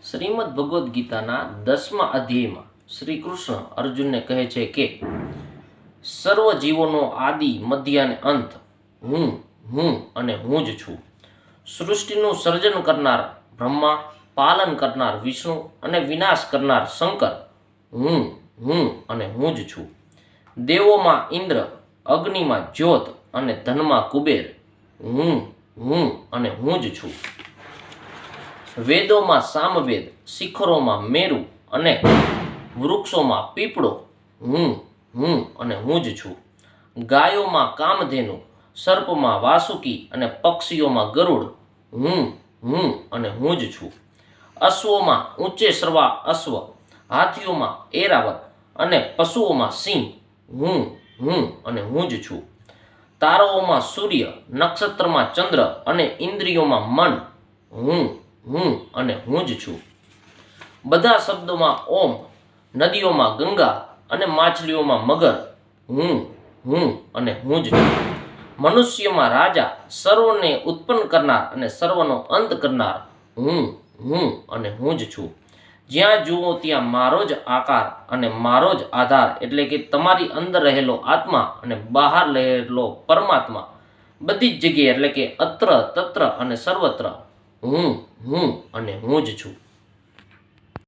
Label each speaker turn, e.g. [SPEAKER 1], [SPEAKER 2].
[SPEAKER 1] શ્રીમદ ભગવદ્ ગીતાના 10મા અધ્યાયમાં શ્રી કૃષ્ણ અર્જુનને કહે છે કે સર્વ જીવોનો આદિ મધ્ય અને અંત હું અને હું જ છું. સૃષ્ટિનું સર્જન કરનાર બ્રહ્મા, પાલન કરનાર વિષ્ણુ અને વિનાશ કરનાર શંકર હું અને હું જ છું. દેવોમાં ઇન્દ્ર, અગ્નિમાં જ્યોત અને ધનમાં કુબેર હું અને હું જ છું. વેદોમાં સામવેદ, શિખરોમાં મેરુ અને વૃક્ષોમાં પીપળો હું અને હું જ છું. ગાયોમાં કામધેનુ, સર્પમાં વાસુકી અને પક્ષીઓમાં ગરુડ હું અને હું જ છું. અશ્વોમાં ઊંચે સર્વા અશ્વ, હાથીઓમાં એરાવત અને પશુઓમાં સિંહ હું અને હું જ છું. તારાઓમાં સૂર્ય, નક્ષત્રમાં ચંદ્ર અને ઇન્દ્રિયોમાં મન હું અને હું જ છું. બધા શબ્દોમાં ઓમ, નદીઓમાં ગંગા અને માછલીઓમાં મગર હું અને હું જ છું. મનુષ્યમાં રાજા, સર્વને ઉત્પન્ન કરનાર અને સર્વનો અંત કરનાર હું અને હું જ છું. જ્યાં જુઓ ત્યાં મારો જ આકાર અને મારો જ આધાર, એટલે કે તમારી અંદર રહેલો આત્મા અને બહાર રહેલો પરમાત્મા બધી જ જગ્યાએ, એટલે કે અત્ર તત્ર અને સર્વત્ર હું અને હું જ છું.